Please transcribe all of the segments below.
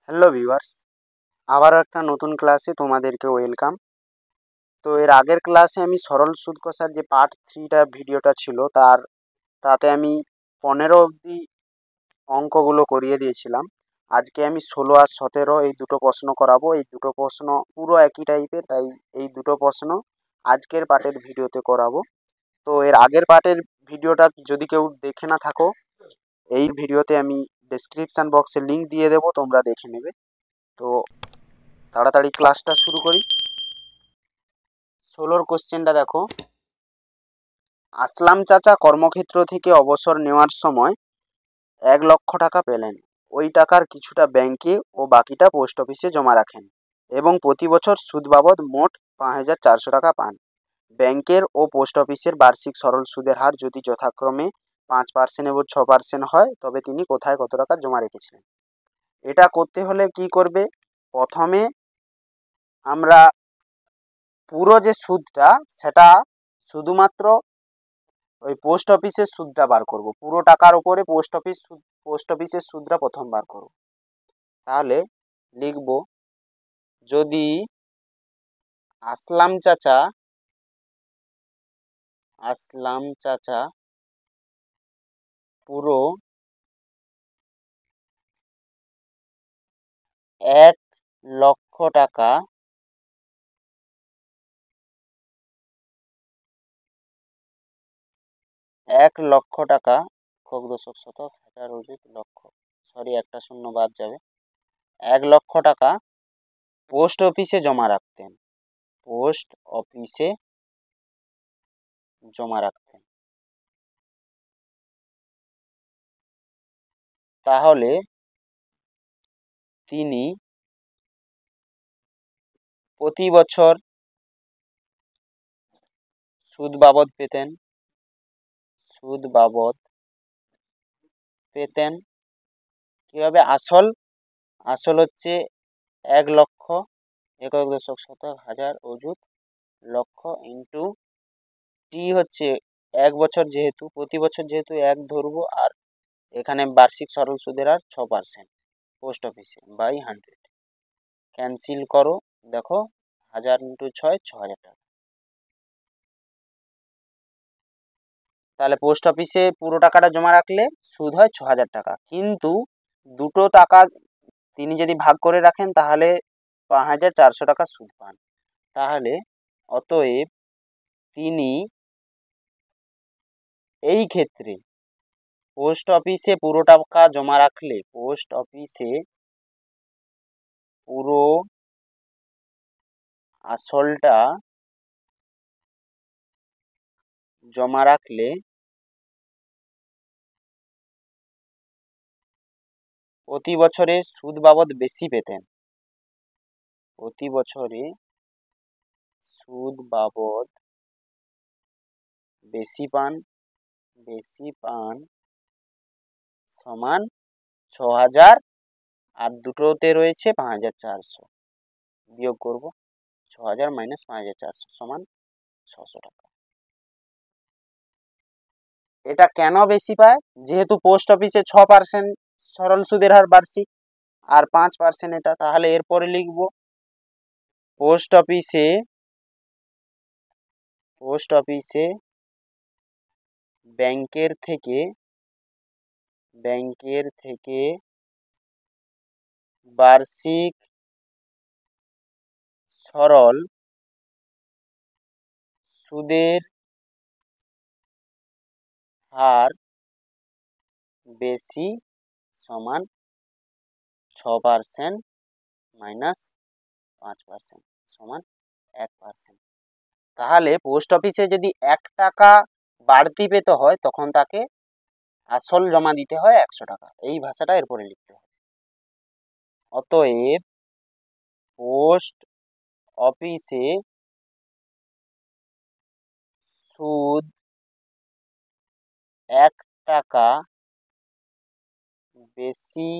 Hello viewers, আবারও একটা নতুন ক্লাসে তোমাদেরকে ওয়েলকাম। তো এর আগের ক্লাসে আমি সরল সুদ কষার যে পার্ট 3টা ভিডিওটা ছিল তাতে আমি 15 অবধি অঙ্কগুলো করিয়ে দিয়েছিলাম। আজকে আমি 16 আর 17 এই দুটো প্রশ্ন করাবো। এই দুটো প্রশ্ন পুরো একই টাইপের, তাই এই দুটো প্রশ্ন আজকের পার্টের ভিডিওতে করাবো। তো এর আগের পার্টের ভিডিওটা যদি কেউ দেখে না থাকো, এই ভিডিওতে আমি ডেসক্রিপশন বক্সে লিংক দিয়ে দেবো, তোমরা দেখে নেবে। তো তাড়াতাড়ি ক্লাসটা শুরু করি। 16 কোশ্চেনটা দেখো। আসলাম চাচা কর্মক্ষেত্র থেকে অবসর নেওয়ার সময় 1 লক্ষ টাকা পেলেন। ওই টাকার কিছুটা ব্যাংকে ও বাকিটা পোস্ট অফিসে জমা রাখেন এবং প্রতি বছর সুদ বাবদ মোট 5,400 টাকা পান। ব্যাংকের ও পোস্ট অফিসের বার্ষিক সরল সুদের হার যদি যথাক্রমে 5% এবং 6% হয়, তবে তিনি কোথায় কত টাকা জমা রেখেছিলেন? এটা করতে হলে কি করবে? প্রথমে আমরা পুরো যে সুদটা, সেটা শুধুমাত্র ওই পোস্ট অফিসের সুদটা বার করব। পুরো টাকার উপরে পোস্ট অফিসের সুদটা প্রথম বার করব। তাহলে লিখব, যদি আসলাম চাচা পুরো 1 লক্ষ টাকা একক দশক শতক হাজার অযুত লক্ষ, সরি একটা শূন্য বাদ যাবে। 1 লক্ষ টাকা পোস্ট অফিসে জমা রাখতেন। পোস্ট অফিসে জমা রাখতেন। তাহলে তিনি প্রতি বছর সুদ বাবদ পেতেন কিভাবে? আসল হচ্ছে 1 লক্ষ, একক দশক শতক হাজার অযুত লক্ষ, ইন্টু টি হচ্ছে 1 বছর, যেহেতু প্রতি বছর যেহেতু 1 ধরবো, আর এখানে বার্ষিক সরল সুদের হার 6% পোস্ট অফিসে বাই 100। ক্যান্সেল করো, দেখো 1000 ইন্টু 6 6,000 টাকা। তাহলে পোস্ট অফিসে পুরো টাকাটা জমা রাখলে সুদ হয় 6,000 টাকা, কিন্তু দুটো টাকা তিনি যদি ভাগ করে রাখেন তাহলে 5,400 টাকা সুদ পান। তাহলে অতএব তিনি এই ক্ষেত্রে পোস্ট অফিসে পুরো টাকা জমা রাখলে, পোস্ট অফিসে পুরো আসলটা জমা রাখলে প্রতি বছরে সুদ বাবদ বেশি পেতেন। প্রতি বছরে সুদ বাবদ বেশি পান সমান 6,000, আর দুটোতে রয়েছে 5,400, বিয়োগ করব। 6,000 মাইনাস 5,400 সমান 600 টাকা। এটা কেন বেশি পায়? যেহেতু পোস্ট অফিসে 6% সরল সুদের হার বার্ষিক, আর 5% এটা। তাহলে এরপরে লিখব, পোস্ট অফিসে ব্যাংকের থেকে বার্ষিক সরল সুদের হার বেশি সমান 6% মাইনাস 5% সমান 1%। তাহলে পোস্ট অফিসে যদি 1 টাকা বাড়তি পেতে হয়, তখন তাকে আসল জমা দিতে হয় 100 টাকা। এই ভাষাটা এরপরে লিখতে হবে। অতএব পোস্ট অফিসে সুদ 1 টাকা বেশি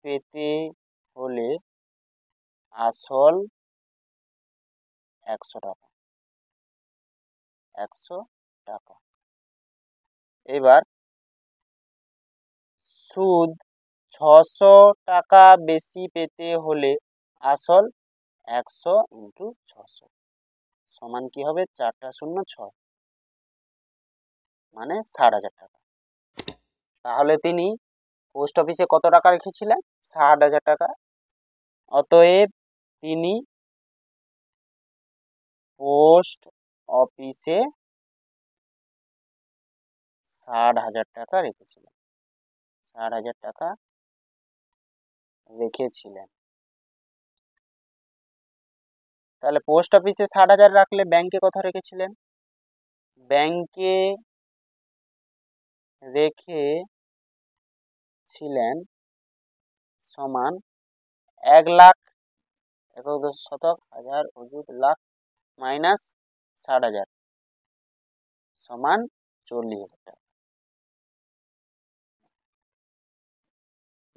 পেতে হলে আসল 100 টাকা। এবার সুদ টাকা বেশি পেতে হলে আসল 100 ইন্টু 600 সমান কি হবে? 4টা শূন্য 6 মানে 60,000 টাকা। তাহলে তিনি পোস্ট অফিসে কত টাকা রেখেছিলেন? 60,000 টাকা। অতএব তিনি পোস্ট অফিসে 60,000 টাকা রেখেছিলেন। 60,000 টাকা রেখেছিলেন। তাহলে পোস্ট অফিসে 60,000 রাখলে ব্যাংকে কত রেখেছিলেন? ব্যাংকে রেখেছিলেন সমান 1,00,000 একক শতক হাজার অযুত লাখ মাইনাস 60,000 সমান 40,000 টাকা।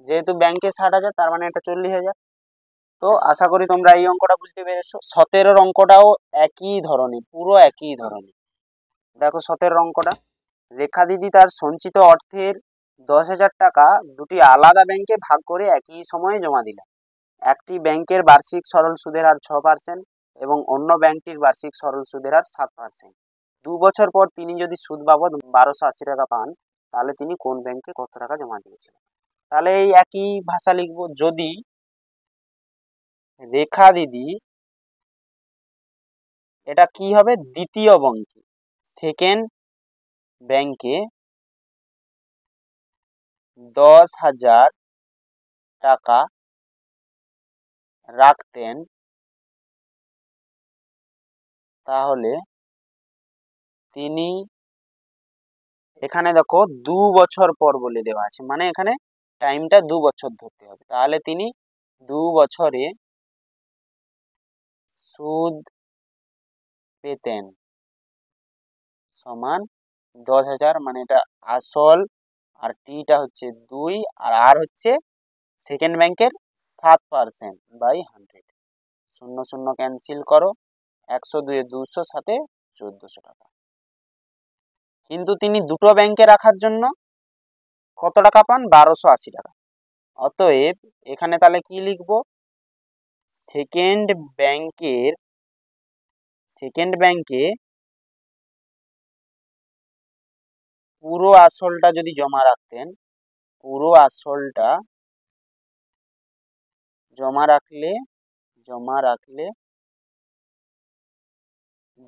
যেহেতু ব্যাংকে 60,000 তার মানে এটা 40,000। তো আশা করি তোমরা এই অঙ্কটা বুঝতে পেরেছো। 17 অঙ্কটাও একই ধরনের, পুরো একই ধরনের। দেখো 17 অঙ্কটা, রেখা দিদি তার সঞ্চিত অর্থের 10,000 টাকা দুটি আলাদা ব্যাংকে ভাগ করে একই সময়ে জমা দিলেন। একটি ব্যাংকের বার্ষিক সরল সুদের হার 6% এবং অন্য ব্যাংকটির বার্ষিক সরল সুদের হার 7%। 2 বছর পর তিনি যদি সুদ বাবদ 1280 টাকা পান, তাহলে তিনি কোন ব্যাংকে কত টাকা জমা দিয়েছিলেন? তাহলে এই একই ভাষা লিখবো। যদি রেখা দিদি, এটা কি হবে? দ্বিতীয় ব্যাংকে, সেকেন্ড ব্যাংকে 10,000 টাকা রাখতেন, তাহলে তিনি, এখানে দেখো 2 বছর পর বলে দেওয়া আছে, মানে এখানে টাইমটা 2 বছর ধরতে হবে। তাহলে তিনি 2 বছরে সুদ পেতেন সমান 10,000, মানে এটা আসল আর টিটা হচ্ছে 2 আর আর হচ্ছে সেকেন্ড ব্যাংকের 7% বাই 100। 0 0 ক্যান্সেল করো, 100 2 200, সাথে 1400 টাকা। কিন্তু তিনি দুটো ব্যাংকে রাখার জন্য কত টাকা পান? 1280 টাকা। অতএব এখানে তাহলে কি লিখবো? সেকেন্ড ব্যাংকে পুরো আসলটা যদি জমা রাখতেন, পুরো আসলটা জমা রাখলে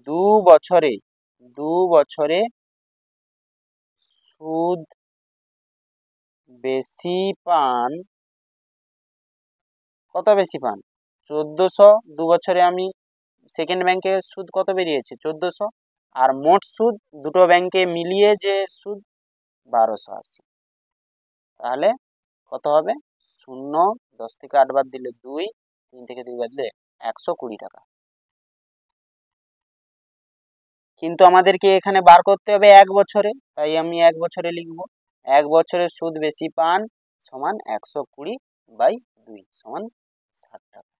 2 বছরে সুদ বেশি পান। কত বেশি পান? 1400। 2 বছরে আমি সেকেন্ড ব্যাংকে সুদ কত বেরিয়েছে? 1400। আর মোট সুদ দুটো ব্যাংকে মিলিয়ে যে সুদ 1280। তাহলে কত হবে? 0, 10 থেকে 8 বাদ দিলে 2, 3 থেকে 2 বাদ দিলে 120 টাকা। কিন্তু আমাদেরকে এখানে বার করতে হবে 1 বছরে, তাই আমি 1 বছরে লিখব। 1 বছরের সুদ বেশি পান সমান 120/2 সমান 60 টাকা।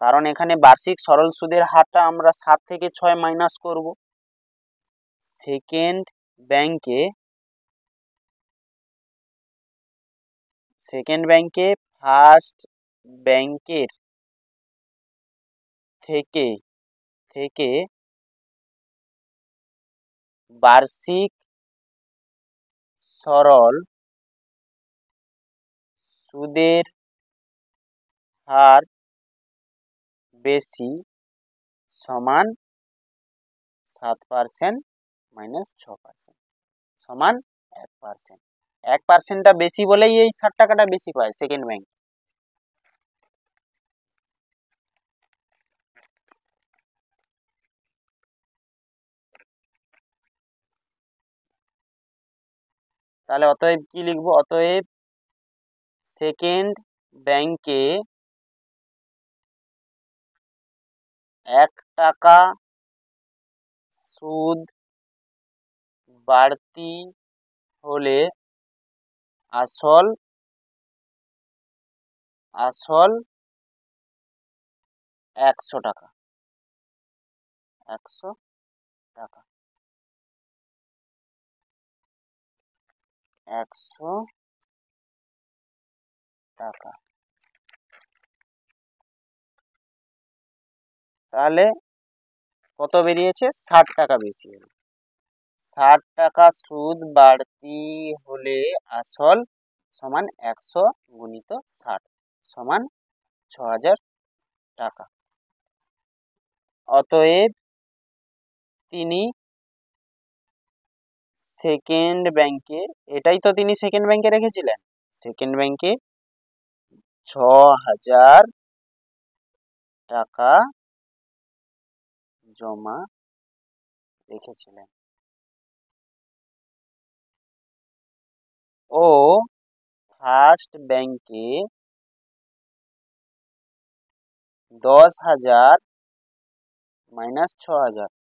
কারণ এখানে বার্ষিক সরল সুদের হারটা আমরা 7 থেকে 6 মাইনাস করব। সেকেন্ড ব্যাংকে ফার্স্ট ব্যাংকের থেকে বার্ষিক সরল সুদের হার বেশি সমান 7% মাইনাস 6% সমান 1%। 1%টা বেশি বলেই এই 60 টাকাটা বেশি পায় সেকেন্ড ব্যাংক। তাহলে অতএব কি লিখবো? অতএব সেকেন্ড ব্যাংকে 1 টাকা সুদ বাড়তি হলে আসল 100 টাকা। 100 টাকা 100 টাকা। তাহলে কত বেরিয়েছে? 60 টাকা বেশি হলো। 60 টাকা সুদ বাড়তি হলে আসল সমান 100 গুণিত 60 সমান 6000 টাকা। অতএব তিনি সেকেন্ড ব্যাংকে, এটাই তো তিনি সেকেন্ড ব্যাংকে রেখেছিলেন, সেকেন্ড ব্যাংকে 6000 টাকা জমা রেখেছিলেন ও ফার্স্ট ব্যাংকে 10,000 মাইনাস 6,000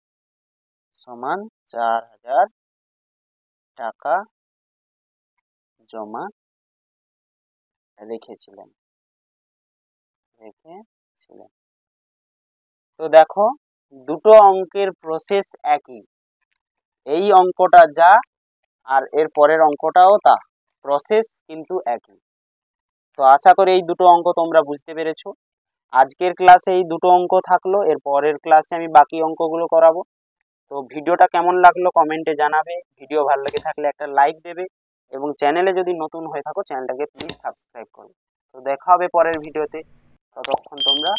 সমান 4,000 টাকা জমা রেখেছিলেন। তো দেখো দুটো অঙ্কের প্রসেস একই, এই অঙ্কটা যা আর এর পরের অঙ্কটাও তা, প্রসেস কিন্তু একই। তো আশা করি এই দুটো অঙ্ক তোমরা বুঝতে পেরেছো। আজকের ক্লাসে এই দুটো অঙ্ক থাকলো, এর পরের ক্লাসে আমি বাকি অঙ্কগুলো করাবো। তো ভিডিওটা কেমন লাগলো কমেন্টে জানাবে, ভিডিও ভালো লেগে থাকলে একটা লাইক দেবে এবং চ্যানেলে যদি নতুন হয়ে থাকো চ্যানেলটাকে প্লিজ সাবস্ক্রাইব করবে। তো দেখা হবে পরের ভিডিওতে, ততক্ষণ তোমরা